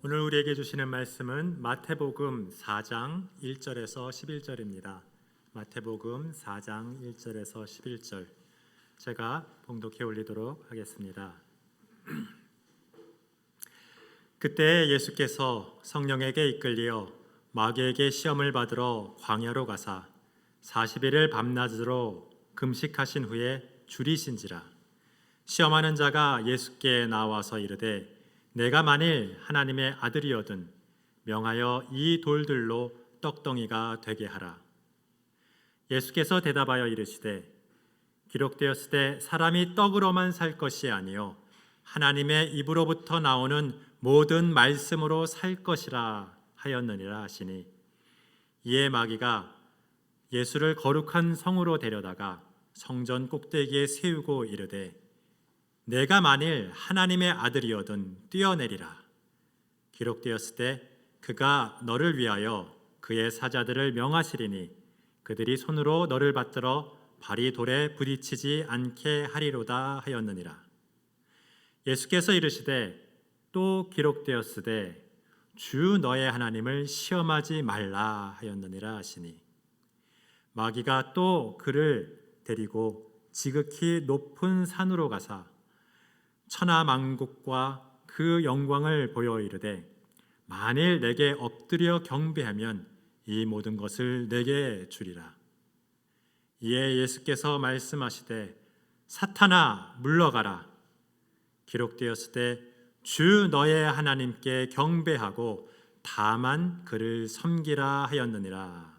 오늘 우리에게 주시는 말씀은 마태복음 4장 1절에서 11절입니다. 마태복음 4장 1절에서 11절 제가 봉독해 올리도록 하겠습니다. 그때 예수께서 성령에게 이끌려 마귀에게 시험을 받으러 광야로 가사 40일을 밤낮으로 금식하신 후에 줄이신지라. 시험하는 자가 예수께 나와서 이르되 내가 만일 하나님의 아들이거든 명하여 이 돌들로 떡덩이가 되게 하라. 예수께서 대답하여 이르시되 기록되었으되 사람이 떡으로만 살 것이 아니요 하나님의 입으로부터 나오는 모든 말씀으로 살 것이라 하였느니라 하시니, 이에 마귀가 예수를 거룩한 성으로 데려다가 성전 꼭대기에 세우고 이르되 내가 만일 하나님의 아들이거든 뛰어내리라. 기록되었을 때 그가 너를 위하여 그의 사자들을 명하시리니 그들이 손으로 너를 받들어 발이 돌에 부딪히지 않게 하리로다 하였느니라. 예수께서 이르시되 또 기록되었으되 주 너의 하나님을 시험하지 말라 하였느니라 하시니, 마귀가 또 그를 데리고 지극히 높은 산으로 가사 천하만국과 그 영광을 보여 이르되 만일 내게 엎드려 경배하면 이 모든 것을 내게 주리라. 이에 예수께서 말씀하시되 사탄아 물러가라. 기록되었을 때 주 너의 하나님께 경배하고 다만 그를 섬기라 하였느니라.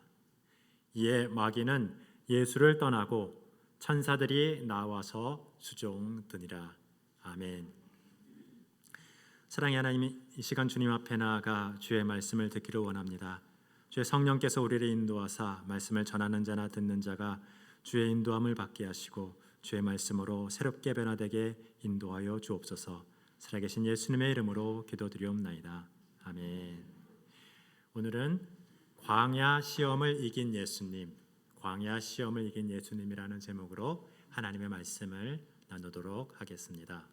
이에 마귀는 예수를 떠나고 천사들이 나와서 수종드니라. 아멘. 사랑의 하나님, 이 시간 주님 앞에 나아가 주의 말씀을 듣기를 원합니다. 주의 성령께서 우리를 인도하사 말씀을 전하는 자나 듣는 자가 주의 인도함을 받게 하시고 주의 말씀으로 새롭게 변화되게 인도하여 주옵소서. 살아계신 예수님의 이름으로 기도드리옵나이다. 아멘. 오늘은 광야 시험을 이긴 예수님, 광야 시험을 이긴 예수님이라는 제목으로 하나님의 말씀을 나누도록 하겠습니다.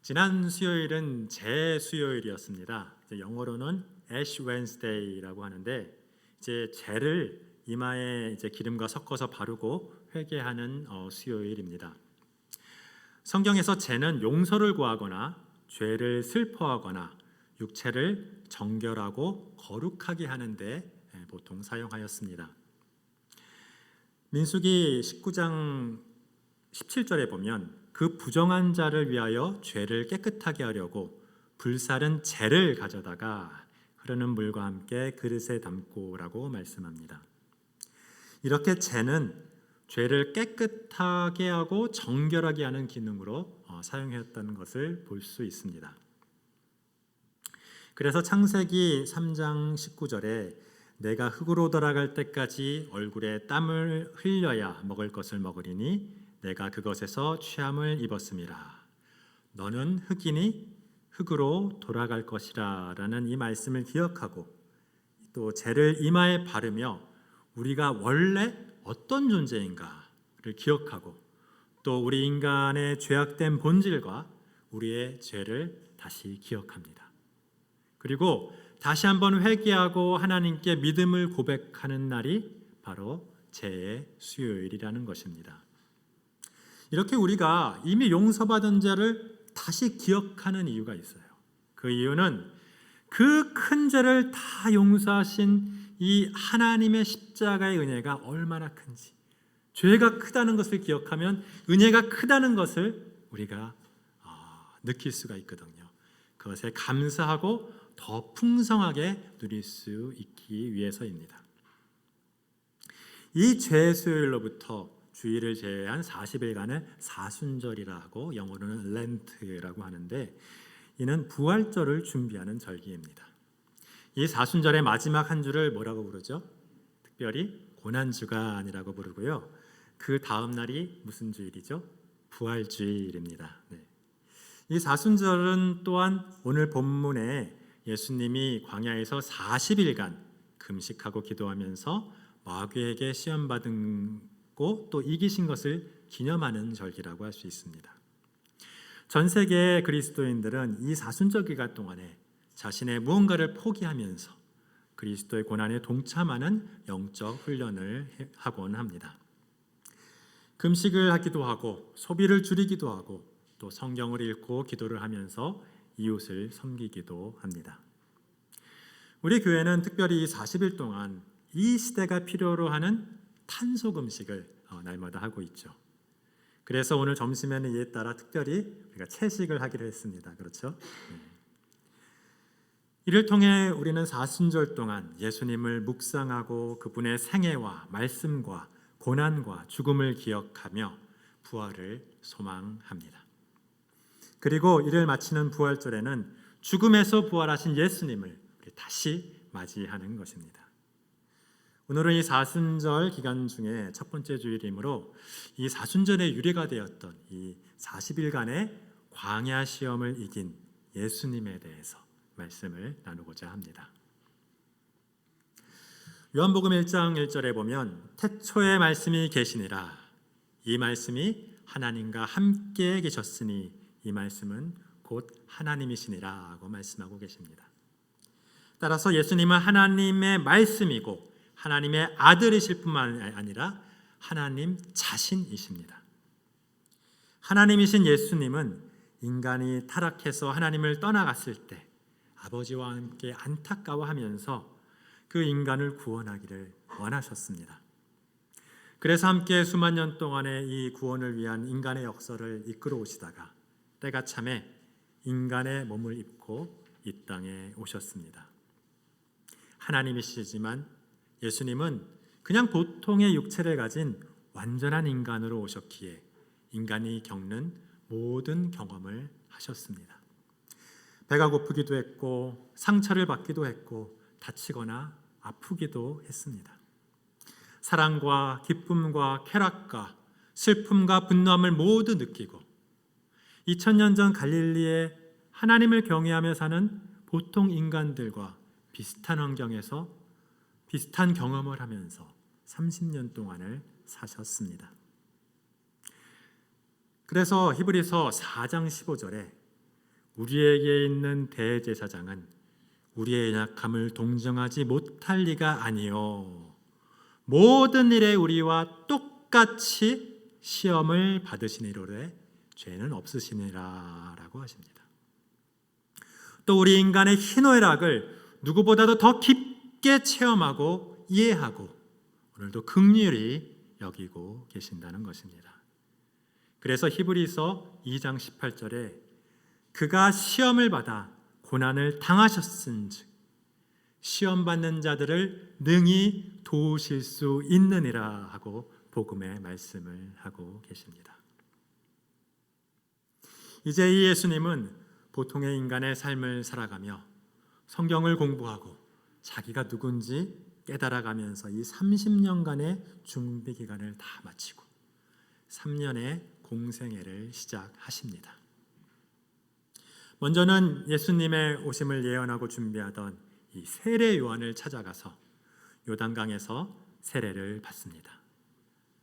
지난 수요일은 재수요일이었습니다. 영어로는 Ash Wednesday라고 하는데, 이제 재를 이마에 이제 기름과 섞어서 바르고 회개하는 수요일입니다. 성경에서 재는 용서를 구하거나 죄를 슬퍼하거나 육체를 정결하고 거룩하게 하는데 보통 사용하였습니다. 민수기 19장 17절에 보면 그 부정한 자를 위하여 죄를 깨끗하게 하려고 불사른 재를 가져다가 흐르는 물과 함께 그릇에 담고라고 말씀합니다. 이렇게 재는 죄를 깨끗하게 하고 정결하게 하는 기능으로 사용했다는 것을 볼 수 있습니다. 그래서 창세기 3장 19절에 내가 흙으로 돌아갈 때까지 얼굴에 땀을 흘려야 먹을 것을 먹으리니 내가 그것에서 취함을 입었음이라. 너는 흙이니 흙으로 돌아갈 것이라 라는 이 말씀을 기억하고, 또 재를 이마에 바르며 우리가 원래 어떤 존재인가를 기억하고, 또 우리 인간의 죄악된 본질과 우리의 죄를 다시 기억합니다. 그리고 다시 한번 회개하고 하나님께 믿음을 고백하는 날이 바로 재의 수요일이라는 것입니다. 이렇게 우리가 이미 용서받은 자를 다시 기억하는 이유가 있어요. 그 이유는 그 큰 죄를 다 용서하신 이 하나님의 십자가의 은혜가 얼마나 큰지, 죄가 크다는 것을 기억하면 은혜가 크다는 것을 우리가 느낄 수가 있거든요. 그것에 감사하고 더 풍성하게 누릴 수 있기 위해서입니다. 이 죄수요일로부터 주일을 제외한 40일간을 사순절이라고, 영어로는 렌트라고 하는데, 이는 부활절을 준비하는 절기입니다. 이 사순절의 마지막 한 주를 뭐라고 부르죠? 특별히 고난주간이라고 부르고요. 그 다음 날이 무슨 주일이죠? 부활주일입니다. 이 사순절은 또한 오늘 본문에 예수님이 광야에서 40일간 금식하고 기도하면서 마귀에게 시험받은 또 이기신 것을 기념하는 절기라고 할 수 있습니다. 전 세계의 그리스도인들은 이 사순절 기간 동안에 자신의 무언가를 포기하면서 그리스도의 고난에 동참하는 영적 훈련을 하곤 합니다. 금식을 하기도 하고 소비를 줄이기도 하고 또 성경을 읽고 기도를 하면서 이웃을 섬기기도 합니다. 우리 교회는 특별히 40일 동안 이 시대가 필요로 하는 탄소 금식을 날마다 하고 있죠. 그래서 오늘 점심에는 이에 따라 특별히 우리가 채식을 하기로 했습니다. 그렇죠? 이를 통해 우리는 사순절 동안 예수님을 묵상하고 그분의 생애와 말씀과 고난과 죽음을 기억하며 부활을 소망합니다. 그리고 이를 마치는 부활절에는 죽음에서 부활하신 예수님을 다시 맞이하는 것입니다. 오늘은 이 사순절 기간 중에 첫 번째 주일이므로 이 사순절의 유래가 되었던 이 40일간의 광야 시험을 이긴 예수님에 대해서 말씀을 나누고자 합니다. 요한복음 1장 1절에 보면 태초에 말씀이 계시니라. 이 말씀이 하나님과 함께 계셨으니 이 말씀은 곧 하나님이시니라 하고 말씀하고 계십니다. 따라서 예수님은 하나님의 말씀이고 하나님의 아들이실 뿐만 아니라 하나님 자신이십니다. 하나님이신 예수님은 인간이 타락해서 하나님을 떠나갔을 때 아버지와 함께 안타까워하면서 그 인간을 구원하기를 원하셨습니다. 그래서 함께 수만 년 동안의 이 구원을 위한 인간의 역사를 이끌어 오시다가 때가 참에 인간의 몸을 입고 이 땅에 오셨습니다. 하나님이시지만 예수님은 그냥 보통의 육체를 가진 완전한 인간으로 오셨기에 인간이 겪는 모든 경험을 하셨습니다. 배가 고프기도 했고 상처를 받기도 했고 다치거나 아프기도 했습니다. 사랑과 기쁨과 쾌락과 슬픔과 분노함을 모두 느끼고 2000년 전 갈릴리에 하나님을 경외하며 사는 보통 인간들과 비슷한 환경에서 비슷한 경험을 하면서 30년 동안을 사셨습니다. 그래서 히브리서 4장 15절에 우리에게 있는 대제사장은 우리의 약함을 동정하지 못할 리가 아니요 모든 일에 우리와 똑같이 시험을 받으시니로되 죄는 없으시니라 라고 하십니다. 또 우리 인간의 희노애락을 누구보다도 더 깊게 체험하고 이해하고 오늘도 긍휼히 여기고 계신다는 것입니다. 그래서 히브리서 2장 18절에 그가 시험을 받아 고난을 당하셨은즉 시험 받는 자들을 능히 도우실 수 있느니라 하고 복음의 말씀을 하고 계십니다. 이제 이 예수님은 보통의 인간의 삶을 살아가며 성경을 공부하고 자기가 누군지 깨달아가면서 이 30년간의 준비 기간을 다 마치고 3년의 공생애를 시작하십니다. 먼저는 예수님의 오심을 예언하고 준비하던 이 세례 요한을 찾아가서 요단강에서 세례를 받습니다.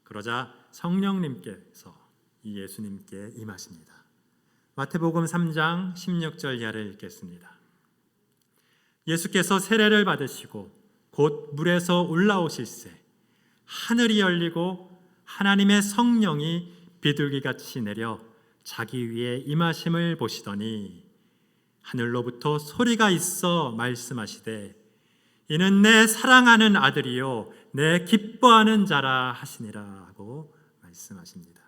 그러자 성령님께서 이 예수님께 임하십니다. 마태복음 3장 16절 이하를 읽겠습니다. 예수께서 세례를 받으시고 곧 물에서 올라오실새 하늘이 열리고 하나님의 성령이 비둘기같이 내려 자기 위에 임하심을 보시더니 하늘로부터 소리가 있어 말씀하시되 이는 내 사랑하는 아들이요 내 기뻐하는 자라 하시니라 하고 말씀하십니다.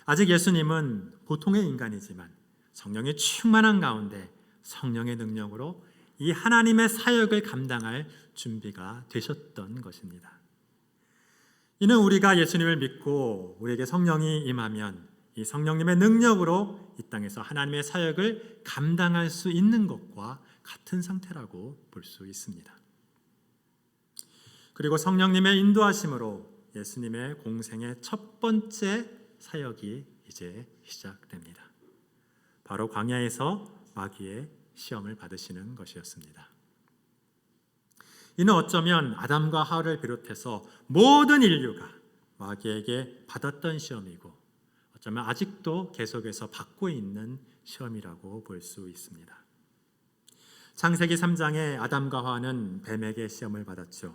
아직 예수님은 보통의 인간이지만 성령이 충만한 가운데 성령의 능력으로 이 하나님의 사역을 감당할 준비가 되셨던 것입니다. 이는 우리가 예수님을 믿고 우리에게 성령이 임하면 이 성령님의 능력으로 이 땅에서 하나님의 사역을 감당할 수 있는 것과 같은 상태라고 볼 수 있습니다. 그리고 성령님의 인도하심으로 예수님의 공생의 첫 번째 사역이 이제 시작됩니다. 바로 광야에서 마귀의 시험을 받으시는 것이었습니다. 이는 어쩌면 아담과 하와를 비롯해서 모든 인류가 마귀에게 받았던 시험이고 어쩌면 아직도 계속해서 받고 있는 시험이라고 볼 수 있습니다. 창세기 3장에 아담과 하와는 뱀에게 시험을 받았죠.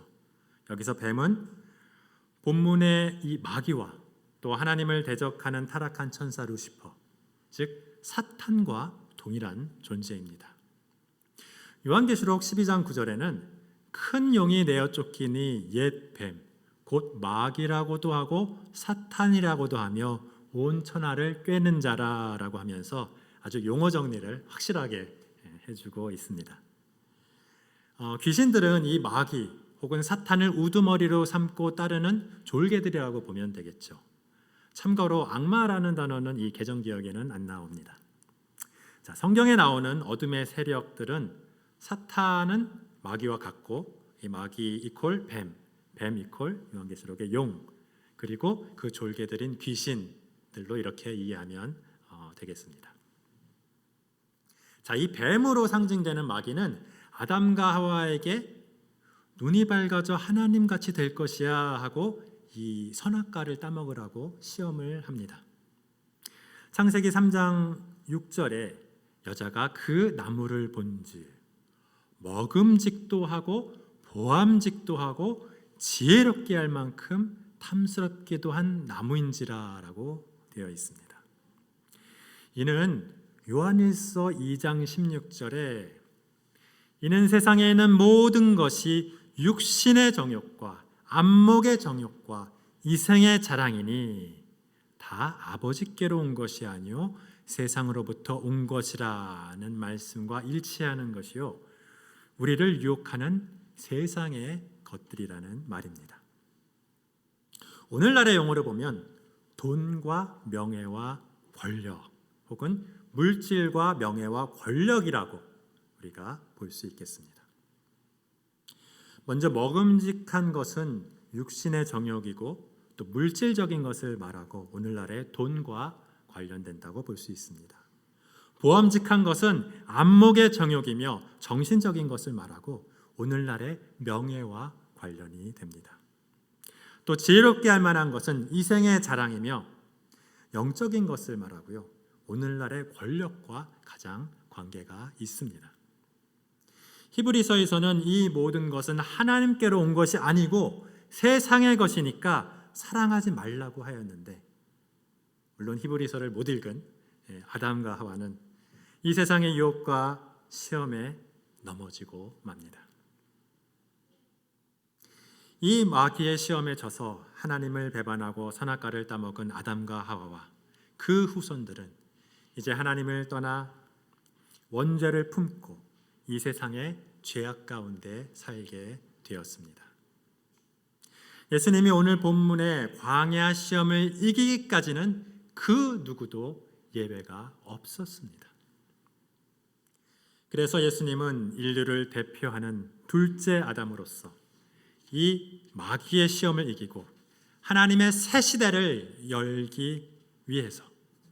여기서 뱀은 본문의 이 마귀와 또 하나님을 대적하는 타락한 천사 루시퍼, 즉 사탄과 동일한 존재입니다. 요한계시록 12장 9절에는 큰 용이 내어 쫓기니 옛 뱀, 곧 마귀라고도 하고 사탄이라고도 하며 온 천하를 꿰는 자라라고 하면서 아주 용어 정리를 확실하게 해주고 있습니다. 귀신들은 이 마귀 혹은 사탄을 우두머리로 삼고 따르는 졸개들이라고 보면 되겠죠. 참고로 악마라는 단어는 이 개정기역에는 안 나옵니다. 자, 성경에 나오는 어둠의 세력들은 사탄은 마귀와 같고 이 마귀 이퀄 뱀, 뱀 이퀄 요한계시록의 용, 그리고 그 졸개들인 귀신들로 이렇게 이해하면 되겠습니다. 자, 이 뱀으로 상징되는 마귀는 아담과 하와에게 눈이 밝아져 하나님같이 될 것이야 하고 이 선악과를 따먹으라고 시험을 합니다. 창세기 3장 6절에 여자가 그 나무를 본즉 먹음직도 하고 보암직도 하고 지혜롭게 할 만큼 탐스럽기도 한 나무인지라라고 되어 있습니다. 이는 요한일서 2장 16절에 이는 세상에 있는 모든 것이 육신의 정욕과 안목의 정욕과 이생의 자랑이니 다 아버지께로 온 것이 아니요 세상으로부터 온 것이라는 말씀과 일치하는 것이요 우리를 유혹하는 세상의 것들이라는 말입니다. 오늘날의 용어로 보면 돈과 명예와 권력 혹은 물질과 명예와 권력이라고 우리가 볼 수 있겠습니다. 먼저 먹음직한 것은 육신의 정욕이고 또 물질적인 것을 말하고 오늘날의 돈과 관련된다고 볼 수 있습니다. 보암직한 것은 안목의 정욕이며 정신적인 것을 말하고 오늘날의 명예와 관련이 됩니다. 또 지혜롭게 할 만한 것은 이생의 자랑이며 영적인 것을 말하고요. 오늘날의 권력과 가장 관계가 있습니다. 히브리서에서는 이 모든 것은 하나님께로 온 것이 아니고 세상의 것이니까 사랑하지 말라고 하였는데 물론 히브리서를 못 읽은 아담과 하와는 이 세상의 유혹과 시험에 넘어지고 맙니다. 이 마귀의 시험에 져서 하나님을 배반하고 선악과를 따먹은 아담과 하와와 그 후손들은 이제 하나님을 떠나 원죄를 품고 이 세상의 죄악 가운데 살게 되었습니다. 예수님이 오늘 본문의 광야 시험을 이기기까지는 그 누구도 예외가 없었습니다. 그래서 예수님은 인류를 대표하는 둘째 아담으로서 이 마귀의 시험을 이기고 하나님의 새 시대를 열기 위해서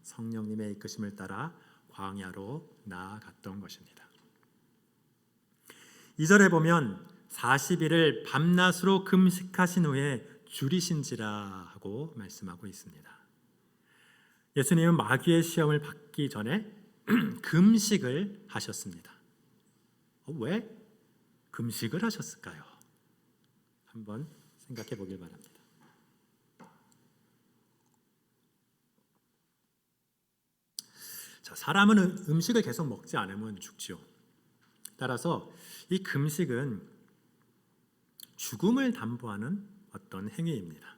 성령님의 이끄심을 따라 광야로 나아갔던 것입니다. 2절에 보면 40일을 밤낮으로 금식하신 후에 줄이신지라 하고 말씀하고 있습니다. 예수님은 마귀의 시험을 받기 전에 금식을 하셨습니다. 왜 금식을 하셨을까요? 한번 생각해 보길 바랍니다. 자, 사람은 음식을 계속 먹지 않으면 죽죠. 따라서 이 금식은 죽음을 담보하는 어떤 행위입니다.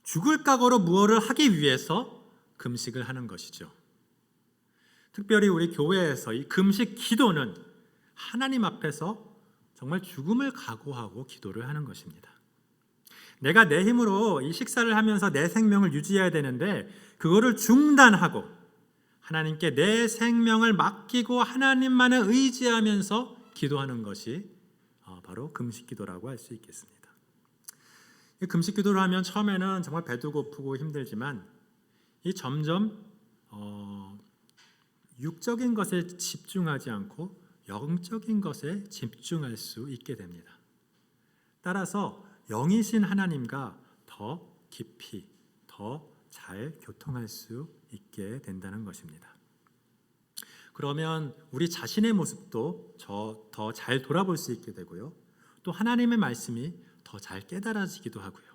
죽을 각오로 무엇을 하기 위해서 금식을 하는 것이죠. 특별히 우리 교회에서 이 금식 기도는 하나님 앞에서 정말 죽음을 각오하고 기도를 하는 것입니다. 내가 내 힘으로 이 식사를 하면서 내 생명을 유지해야 되는데 그거를 중단하고 하나님께 내 생명을 맡기고 하나님만을 의지하면서 기도하는 것이 바로 금식기도라고 할 수 있겠습니다. 금식기도를 하면 처음에는 정말 배도 고프고 힘들지만 이 점점 육적인 것에 집중하지 않고 영적인 것에 집중할 수 있게 됩니다. 따라서 영이신 하나님과 더 깊이, 더 잘 교통할 수 있게 된다는 것입니다. 그러면 우리 자신의 모습도 더 잘 돌아볼 수 있게 되고요. 또 하나님의 말씀이 더 잘 깨달아지기도 하고요.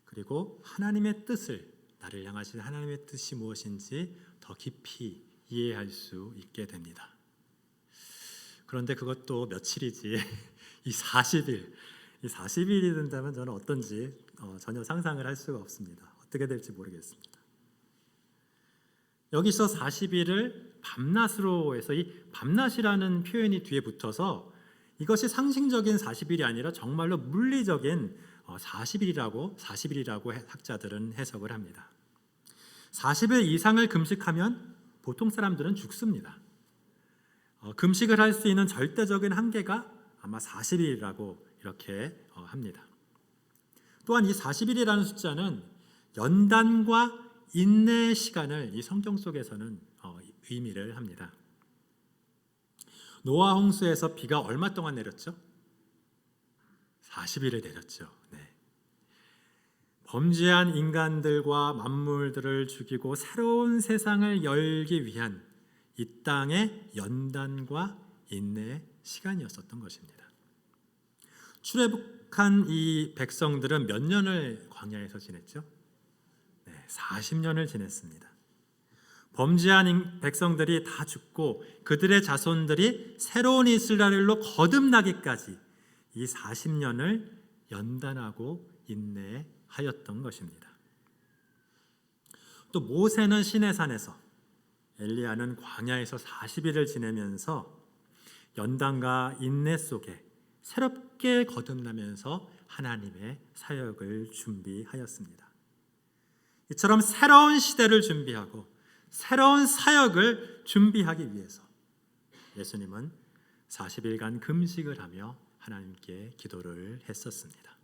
그리고 하나님의 뜻을, 나를 향하신 하나님의 뜻이 무엇인지 더 깊이 이해할 수 있게 됩니다. 그런데 그것도 며칠이지 이 40일이 된다면 저는 어떤지 전혀 상상을 할 수가 없습니다. 어떻게 될지 모르겠습니다. 여기서 40일을 밤낮으로 해서 이 밤낮이라는 표현이 뒤에 붙어서 이것이 상징적인 40일이 아니라 정말로 물리적인 40일이라고 학자들은 해석을 합니다. 40일 이상을 금식하면 보통 사람들은 죽습니다. 금식을 할 수 있는 절대적인 한계가 아마 40일이라고 이렇게 합니다. 또한 이 40일이라는 숫자는 연단과 인내의 시간을 이 성경 속에서는 의미를 합니다. 노아 홍수에서 비가 얼마 동안 내렸죠? 40일을 내렸죠. 네. 범죄한 인간들과 만물들을 죽이고 새로운 세상을 열기 위한 이 땅의 연단과 인내의 시간이었었던 것입니다. 출애굽한 이 백성들은 몇 년을 광야에서 지냈죠? 네, 40년을 지냈습니다. 범죄한 백성들이 다 죽고 그들의 자손들이 새로운 이스라엘로 거듭나기까지 이 40년을 연단하고 인내하였던 것입니다. 또 모세는 시내산에서, 엘리야는 광야에서 40일을 지내면서 연단과 인내 속에 새롭게 거듭나면서 하나님의 사역을 준비하였습니다. 이처럼 새로운 시대를 준비하고 새로운 사역을 준비하기 위해서 예수님은 40일간 금식을 하며 하나님께 기도를 했었습니다.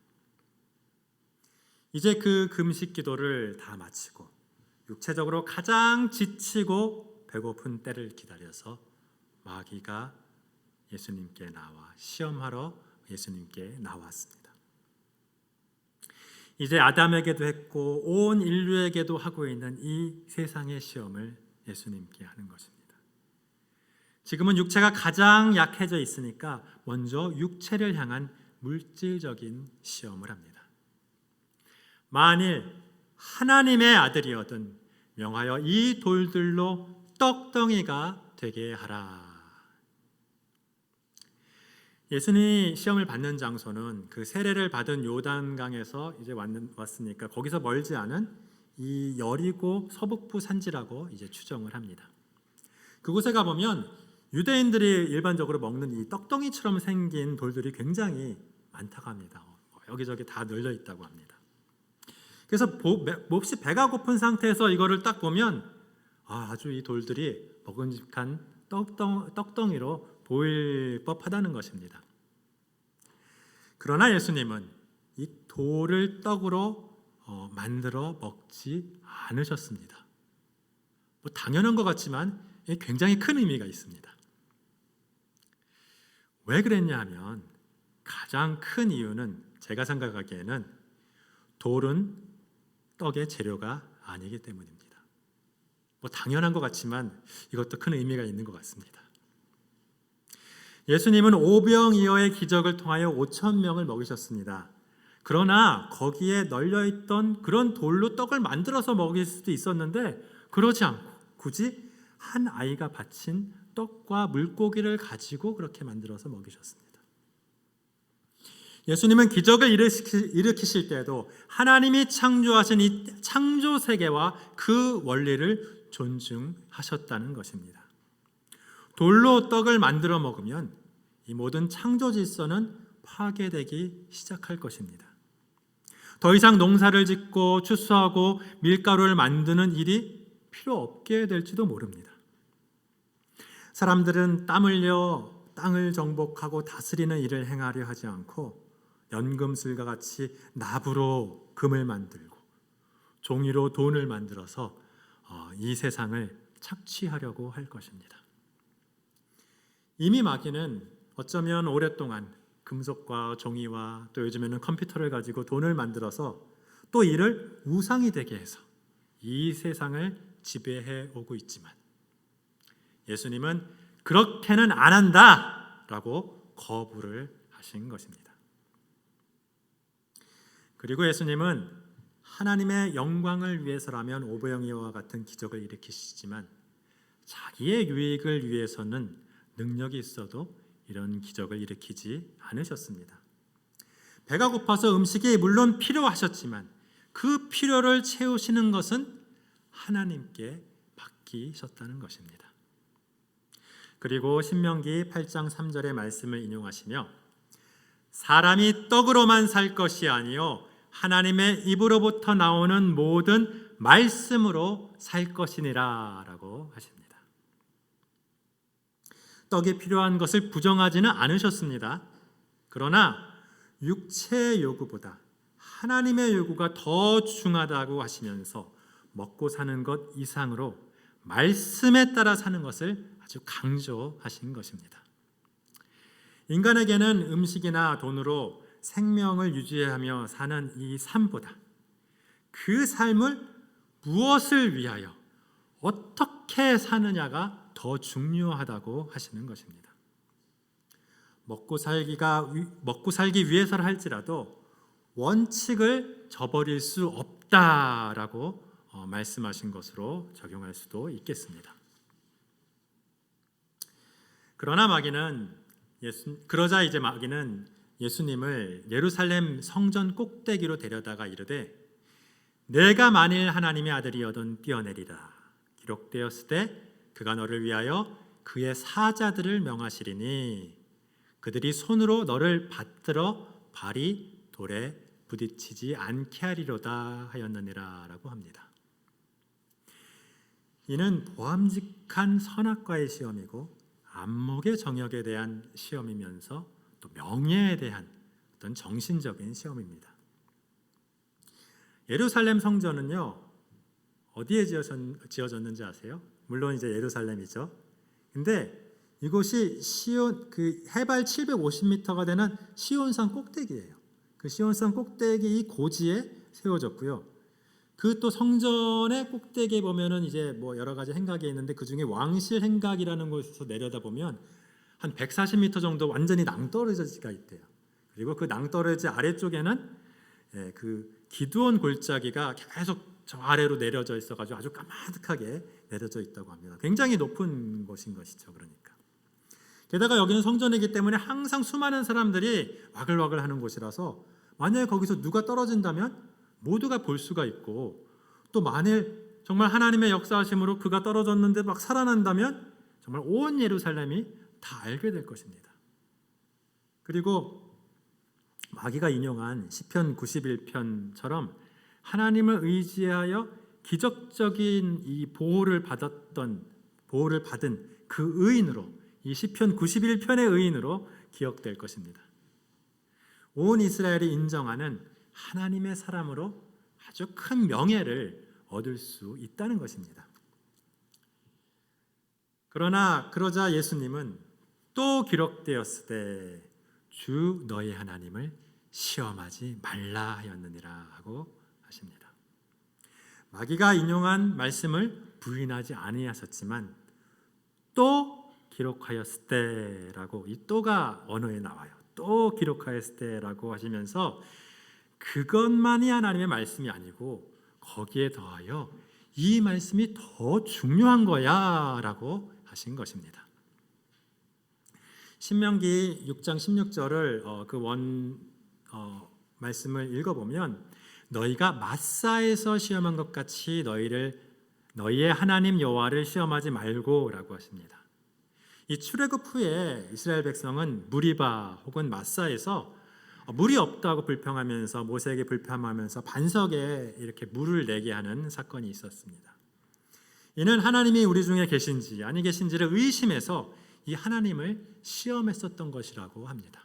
이제 그 금식 기도를 다 마치고 육체적으로 가장 지치고 배고픈 때를 기다려서 마귀가 예수님께 나와 시험하러 예수님께 나왔습니다. 이제 아담에게도 했고 온 인류에게도 하고 있는 이 세상의 시험을 예수님께 하는 것입니다. 지금은 육체가 가장 약해져 있으니까 먼저 육체를 향한 물질적인 시험을 합니다. 만일 하나님의 아들이거든 명하여 이 돌들로 떡덩이가 되게 하라. 예수님이 시험을 받는 장소는 그 세례를 받은 요단강에서 이제 왔으니까 거기서 멀지 않은 이 여리고 서북부 산지라고 이제 추정을 합니다. 그곳에 가보면 유대인들이 일반적으로 먹는 이 떡덩이처럼 생긴 돌들이 굉장히 많다고 합니다. 여기저기 다 널려 있다고 합니다. 그래서 몹시 배가 고픈 상태에서 이거를 딱 보면 아주 이 돌들이 먹음직한 떡덩이로 보일 법하다는 것입니다. 그러나 예수님은 이 돌을 떡으로 만들어 먹지 않으셨습니다. 당연한 것 같지만 굉장히 큰 의미가 있습니다. 왜 그랬냐 하면 가장 큰 이유는 제가 생각하기에는 돌은 떡의 재료가 아니기 때문입니다. 당연한 것 같지만 이것도 큰 의미가 있는 것 같습니다. 예수님은 오병이어의 기적을 통하여 5,000명을 먹이셨습니다. 그러나 거기에 널려있던 그런 돌로 떡을 만들어서 먹일 수도 있었는데 그러지 않고 굳이 한 아이가 바친 떡과 물고기를 가지고 그렇게 만들어서 먹이셨습니다. 예수님은 기적을 일으키실 때도 하나님이 창조하신 이 창조 세계와 그 원리를 존중하셨다는 것입니다. 돌로 떡을 만들어 먹으면 이 모든 창조 질서는 파괴되기 시작할 것입니다. 더 이상 농사를 짓고 추수하고 밀가루를 만드는 일이 필요 없게 될지도 모릅니다. 사람들은 땀 흘려 땅을 정복하고 다스리는 일을 행하려 하지 않고 연금술과 같이 납으로 금을 만들고 종이로 돈을 만들어서 이 세상을 착취하려고 할 것입니다. 이미 마귀는 어쩌면 오랫동안 금속과 종이와 또 요즘에는 컴퓨터를 가지고 돈을 만들어서 또 이를 우상이 되게 해서 이 세상을 지배해 오고 있지만 예수님은 그렇게는 안 한다라고 거부를 하신 것입니다. 그리고 예수님은 하나님의 영광을 위해서라면 오병이어와 같은 기적을 일으키시지만 자기의 유익을 위해서는 능력이 있어도 이런 기적을 일으키지 않으셨습니다. 배가 고파서 음식이 물론 필요하셨지만 그 필요를 채우시는 것은 하나님께 맡기셨다는 것입니다. 그리고 신명기 8장 3절의 말씀을 인용하시며 사람이 떡으로만 살 것이 아니요 하나님의 입으로부터 나오는 모든 말씀으로 살 것이니라 라고 하십니다. 떡이 필요한 것을 부정하지는 않으셨습니다. 그러나 육체의 요구보다 하나님의 요구가 더 중하다고 하시면서 먹고 사는 것 이상으로 말씀에 따라 사는 것을 아주 강조하신 것입니다. 인간에게는 음식이나 돈으로 생명을 유지하며 사는 이 삶보다 그 삶을 무엇을 위하여 어떻게 사느냐가 더 중요하다고 하시는 것입니다. 먹고 살기 위해서라 할지라도 원칙을 저버릴 수 없다라고 말씀하신 것으로 적용할 수도 있겠습니다. 그러자 이제 마귀는 예수님을 예루살렘 성전 꼭대기로 데려다가 이르되 내가 만일 하나님의 아들이여든 뛰어내리라 기록되었을 때 그가 너를 위하여 그의 사자들을 명하시리니 그들이 손으로 너를 받들어 발이 돌에 부딪히지 않게 하리로다 하였느니라 라고 합니다. 이는 보암직한 선악과의 시험이고 안목의 정역에 대한 시험이면서 또 명예에 대한 어떤 정신적인 시험입니다. 예루살렘 성전은요 어디에 지어졌는지 아세요? 물론 이제 예루살렘이죠. 근데 이곳이 해발 750m가 되는 시온산 꼭대기예요. 그 시온산 꼭대기 이 고지에 세워졌고요. 그 또 성전의 꼭대기에 보면은 이제 뭐 여러 가지 행각이 있는데 그 중에 왕실 행각이라는 곳에서 내려다 보면 한 140m 정도 완전히 낭떠러지가 있대요. 그리고 그 낭떠러지 아래쪽에는 그 기드온 골짜기가 계속 저 아래로 내려져 있어가지고 아주 까마득하게 내려져 있다고 합니다. 굉장히 높은 곳인 것이죠. 그러니까 게다가 여기는 성전이기 때문에 항상 수많은 사람들이 와글와글 하는 곳이라서 만약에 거기서 누가 떨어진다면 모두가 볼 수가 있고 또 만일 정말 하나님의 역사하심으로 그가 떨어졌는데 막 살아난다면 정말 온 예루살렘이 다 알게 될 것입니다. 그리고 마귀가 인용한 시편 91편처럼 하나님을 의지하여 기적적인 이 보호를 받은 그 의인으로 이 시편 91편의 의인으로 기억될 것입니다. 온 이스라엘이 인정하는 하나님의 사람으로 아주 큰 명예를 얻을 수 있다는 것입니다. 그러자 예수님은 또 기록되었을 때 주 너의 하나님을 시험하지 말라 하였느니라 하고 하십니다. 마귀가 인용한 말씀을 부인하지 아니하셨지만 또 기록하였을 때라고 이 또가 언어에 나와요. 또 기록하였을 때라고 하시면서 그것만이 하나님의 말씀이 아니고 거기에 더하여 이 말씀이 더 중요한 거야 라고 하신 것입니다. 신명기 6장 16절을 말씀을 읽어보면 너희가 마사에서 시험한 것 같이 너희의 하나님 여호와를 시험하지 말고 라고 하십니다. 이 출애굽 후에 이스라엘 백성은 무리바 혹은 마사에서 물이 없다고 불평하면서 모세에게 불평하면서 반석에 이렇게 물을 내게 하는 사건이 있었습니다. 이는 하나님이 우리 중에 계신지 아니 계신지를 의심해서 이 하나님을 시험했었던 것이라고 합니다.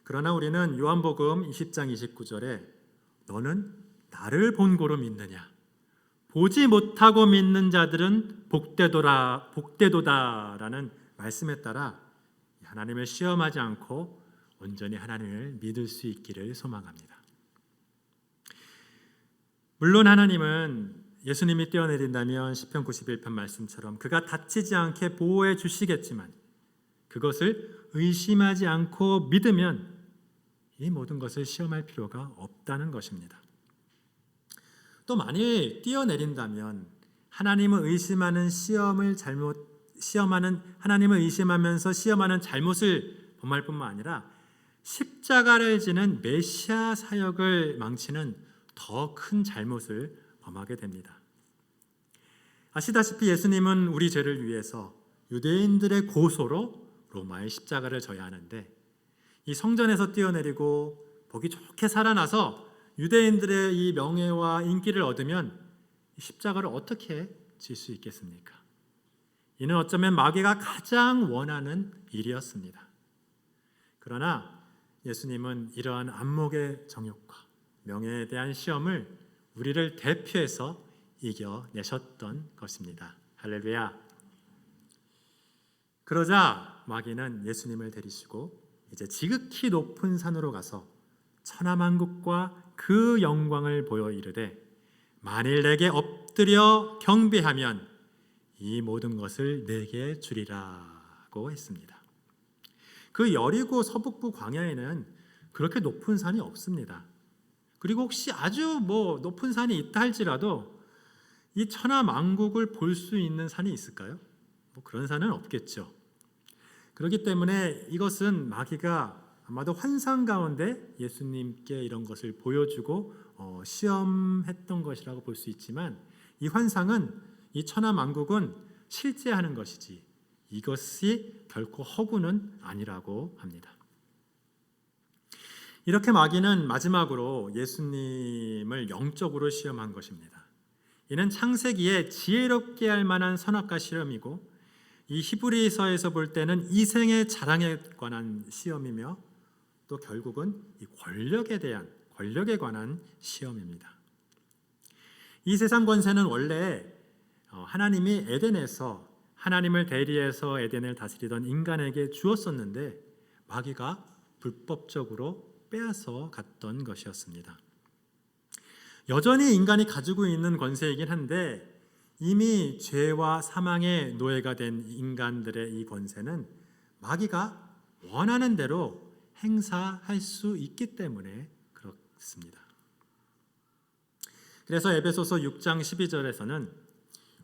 그러나 우리는 요한복음 20장 29절에 너는 나를 본고로 믿느냐 보지 못하고 믿는 자들은 복되도다라는 말씀에 따라 하나님을 시험하지 않고 온전히 하나님을 믿을 수 있기를 소망합니다. 물론 하나님은 예수님이 뛰어내린다면 시편 91편 말씀처럼 그가 다치지 않게 보호해 주시겠지만 그것을 의심하지 않고 믿으면 이 모든 것을 시험할 필요가 없다는 것입니다. 또 만일 뛰어내린다면 하나님을 의심하는 하나님을 의심하면서 시험하는 잘못을 범할 뿐만 아니라 십자가를 지는 메시아 사역을 망치는 더 큰 잘못을 범하게 됩니다. 아시다시피 예수님은 우리 죄를 위해서 유대인들의 고소로 로마의 십자가를 져야 하는데 이 성전에서 뛰어내리고 보기 좋게 살아나서 유대인들의 이 명예와 인기를 얻으면 십자가를 어떻게 질 수 있겠습니까? 이는 어쩌면 마귀가 가장 원하는 일이었습니다. 그러나 예수님은 이러한 안목의 정욕과 명예에 대한 시험을 우리를 대표해서 이겨내셨던 것입니다. 할렐루야. 그러자 마귀는 예수님을 데리시고 이제 지극히 높은 산으로 가서 천하만국과 그 영광을 보여 이르되 만일 내게 엎드려 경배하면 이 모든 것을 내게 주리라고 했습니다. 그 여리고 서북부 광야에는 그렇게 높은 산이 없습니다. 그리고 혹시 아주 높은 산이 있다 할지라도 이 천하만국을 볼 수 있는 산이 있을까요? 그런 산은 없겠죠. 그렇기 때문에 이것은 마귀가 아마도 환상 가운데 예수님께 이런 것을 보여주고 시험했던 것이라고 볼 수 있지만 이 환상은 이 천하만국은 실제하는 것이지 이것이 결코 허구는 아니라고 합니다. 이렇게 마귀는 마지막으로 예수님을 영적으로 시험한 것입니다. 이는 창세기에 지혜롭게 할 만한 선악과 시험이고 이 히브리서에서 볼 때는 이생의 자랑에 관한 시험이며 또 결국은 이 권력에 관한 시험입니다. 이 세상 권세는 원래 하나님이 에덴에서 하나님을 대리해서 에덴을 다스리던 인간에게 주었었는데 마귀가 불법적으로 빼앗아 갔던 것이었습니다. 여전히 인간이 가지고 있는 권세이긴 한데 이미 죄와 사망의 노예가 된 인간들의 이 권세는 마귀가 원하는 대로 행사할 수 있기 때문에 그렇습니다. 그래서 에베소서 6장 12절에서는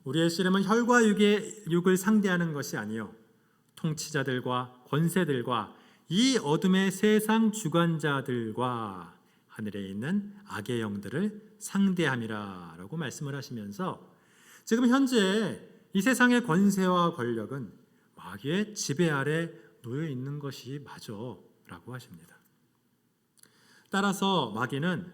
우리의 씨름은 혈과 육을 상대하는 것이 아니요 통치자들과 권세들과 이 어둠의 세상 주관자들과 하늘에 있는 악의 영들을 상대함이라라고 말씀을 하시면서 지금 현재 이 세상의 권세와 권력은 마귀의 지배 아래 놓여 있는 것이 맞아라고 하십니다. 따라서 마귀는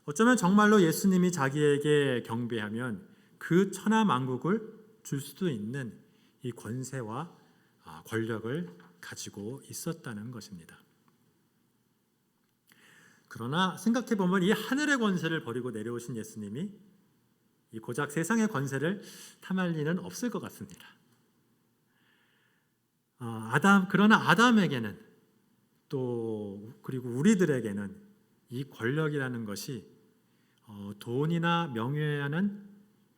어쩌면 정말로 예수님이 자기에게 경배하면 그 천하만국을 줄 수도 있는 이 권세와 권력을 가지고 있었다는 것입니다. 그러나 생각해 보면 이 하늘의 권세를 버리고 내려오신 예수님이 이 고작 세상의 권세를 탐할 리는 없을 것 같습니다. 그러나 아담에게는 또 그리고 우리들에게는 이 권력이라는 것이 돈이나 명예와는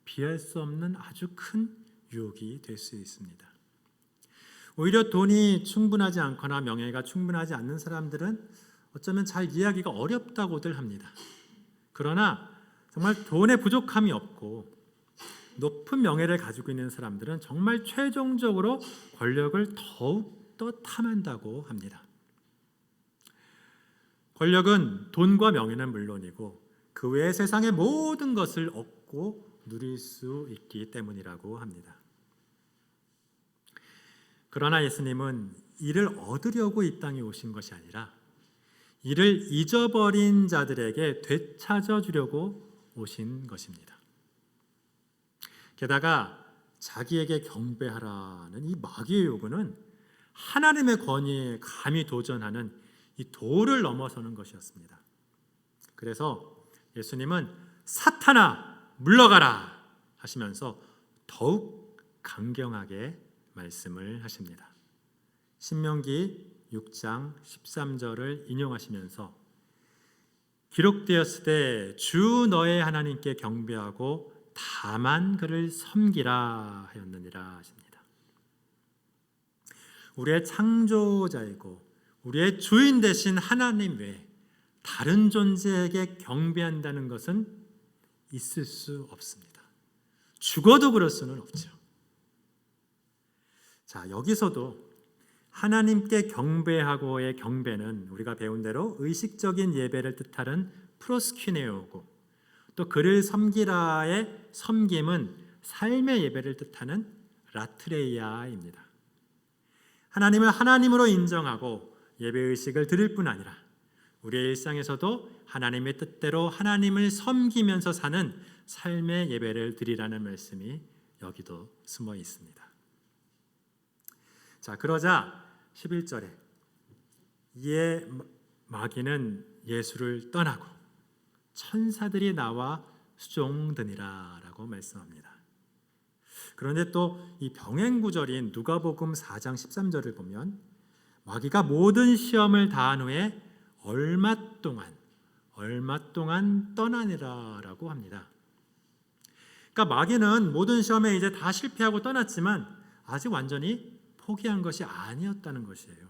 비할 수 없는 아주 큰 유혹이 될 수 있습니다. 오히려 돈이 충분하지 않거나 명예가 충분하지 않는 사람들은 어쩌면 잘 이해하기가 어렵다고들 합니다. 그러나 정말 돈에 부족함이 없고 높은 명예를 가지고 있는 사람들은 정말 최종적으로 권력을 더욱더 탐한다고 합니다. 권력은 돈과 명예는 물론이고 그 외의 세상의 모든 것을 얻고 누릴 수 있기 때문이라고 합니다. 그러나 예수님은 이를 얻으려고 이 땅에 오신 것이 아니라 이를 잊어버린 자들에게 되찾아 주려고 오신 것입니다. 게다가 자기에게 경배하라는 이 마귀의 요구는 하나님의 권위에 감히 도전하는 이 도를 넘어서는 것이었습니다. 그래서 예수님은 사탄아 물러가라 하시면서 더욱 강경하게 말씀을 하십니다. 신명기 6장 13절을 인용하시면서 기록되었을 때 주 너의 하나님께 경배하고 다만 그를 섬기라 하였느니라 하십니다. 우리의 창조자이고 우리의 주인 되신 하나님 외에 다른 존재에게 경배한다는 것은 있을 수 없습니다. 죽어도 그럴 수는 없죠. 자, 여기서도 하나님께 경배하고의 경배는 우리가 배운 대로 의식적인 예배를 뜻하는 프로스퀴네오고, 또 그를 섬기라의 섬김은 삶의 예배를 뜻하는 라트레이아입니다. 하나님을 하나님으로 인정하고 예배의식을 드릴 뿐 아니라 우리의 일상에서도 하나님의 뜻대로 하나님을 섬기면서 사는 삶의 예배를 드리라는 말씀이 여기도 숨어 있습니다. 자, 그러자 11절에 이에 마귀는 예수를 떠나고 천사들이 나와 수종드니라 라고 말씀합니다. 그런데 또 이 병행 구절인 누가복음 4장 13절을 보면 마귀가 모든 시험을 다한 후에 얼마 동안 떠나니라 라고 합니다. 그러니까 마귀는 모든 시험에 이제 다 실패하고 떠났지만 아직 완전히 포기한 것이 아니었다는 것이에요.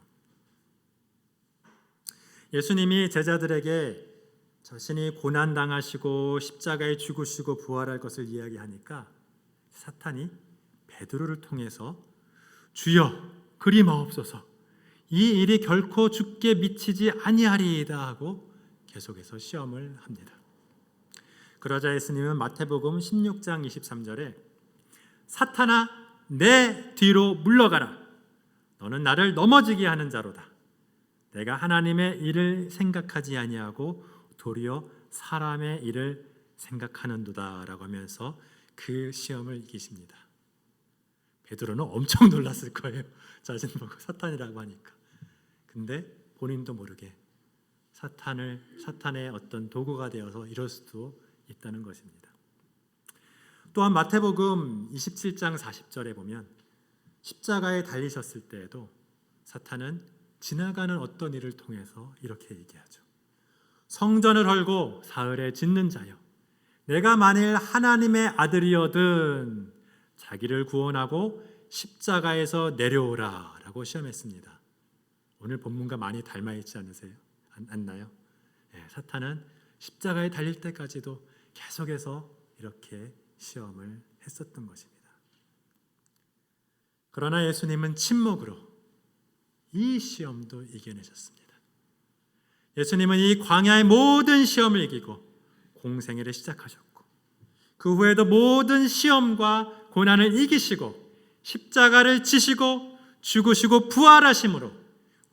예수님이 제자들에게 자신이 고난당하시고 십자가에 죽으시고 부활할 것을 이야기하니까 사탄이 베드로를 통해서 주여 그리 마옵소서 이 일이 결코 주께 미치지 아니하리이다 하고 계속해서 시험을 합니다. 그러자 예수님은 마태복음 16장 23절에 사탄아 내 뒤로 물러가라 너는 나를 넘어지게 하는 자로다 내가 하나님의 일을 생각하지 아니하고 도리어 사람의 일을 생각하는도다 라고 하면서 그 시험을 이기십니다. 베드로는 엄청 놀랐을 거예요. 자신 보고 사탄이라고 하니까. 근데 본인도 모르게 사탄의 어떤 도구가 되어서 이럴 수도 있다는 것입니다. 또한 마태복음 27장 40절에 보면 십자가에 달리셨을 때에도 사탄은 지나가는 어떤 일을 통해서 이렇게 얘기하죠. 성전을 헐고 사흘에 짓는 자여 내가 만일 하나님의 아들이어든 자기를 구원하고 십자가에서 내려오라 라고 시험했습니다. 오늘 본문과 많이 닮아 있지 않나요? 네, 사탄은 십자가에 달릴 때까지도 계속해서 이렇게 시험을 했었던 것입니다. 그러나 예수님은 침묵으로 이 시험도 이겨내셨습니다. 예수님은 이 광야의 모든 시험을 이기고 공생애를 시작하셨고 그 후에도 모든 시험과 고난을 이기시고 십자가를 지시고 죽으시고 부활하심으로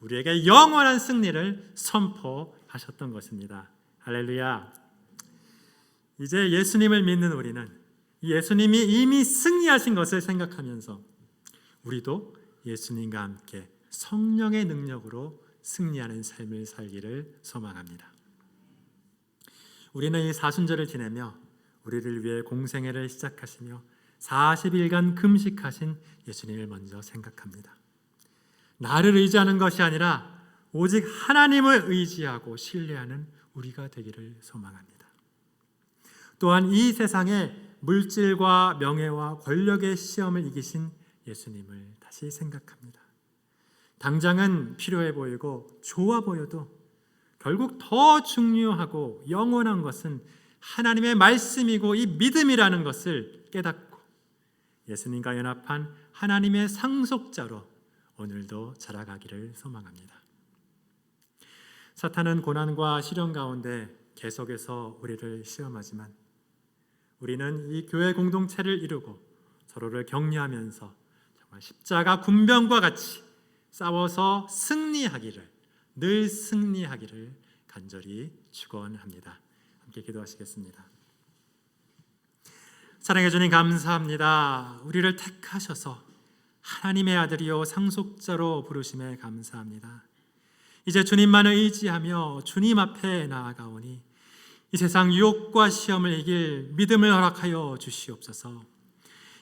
우리에게 영원한 승리를 선포하셨던 것입니다. 할렐루야. 이제 예수님을 믿는 우리는 예수님이 이미 승리하신 것을 생각하면서 우리도 예수님과 함께 성령의 능력으로 승리하는 삶을 살기를 소망합니다. 우리는 이 사순절을 지내며 우리를 위해 공생애를 시작하시며 40일간 금식하신 예수님을 먼저 생각합니다. 나를 의지하는 것이 아니라 오직 하나님을 의지하고 신뢰하는 우리가 되기를 소망합니다. 또한 이 세상에 물질과 명예와 권력의 시험을 이기신 예수님을 다시 생각합니다. 당장은 필요해 보이고 좋아 보여도 결국 더 중요하고 영원한 것은 하나님의 말씀이고 이 믿음이라는 것을 깨닫고 예수님과 연합한 하나님의 상속자로 오늘도 자라가기를 소망합니다. 사탄은 고난과 시련 가운데 계속해서 우리를 시험하지만 우리는 이 교회 공동체를 이루고 서로를 격려하면서 정말 십자가 군병과 같이 싸워서 늘 승리하기를 간절히 축원합니다. 함께 기도하시겠습니다. 사랑해 주님 감사합니다. 우리를 택하셔서 하나님의 아들이요 상속자로 부르심에 감사합니다. 이제 주님만을 의지하며 주님 앞에 나아가오니 이 세상 유혹과 시험을 이길 믿음을 허락하여 주시옵소서.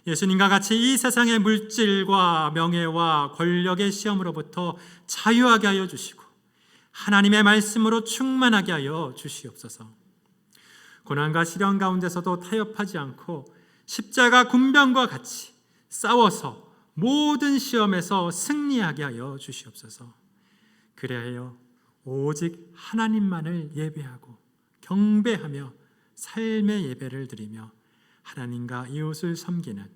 예수님과 같이 이 세상의 물질과 명예와 권력의 시험으로부터 자유하게 하여 주시고 하나님의 말씀으로 충만하게 하여 주시옵소서. 고난과 시련 가운데서도 타협하지 않고 십자가 군병과 같이 싸워서 모든 시험에서 승리하게 하여 주시옵소서. 그래야 오직 하나님만을 예배하고 경배하며 삶의 예배를 드리며 하나님과 이웃을 섬기는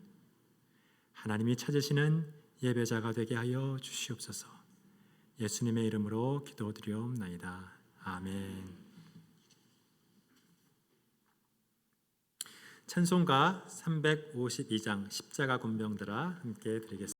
하나님이 찾으시는 예배자가 되게 하여 주시옵소서. 예수님의 이름으로 기도드리옵나이다. 아멘. 찬송가 352장 십자가 군병들아 함께 드리겠습니다.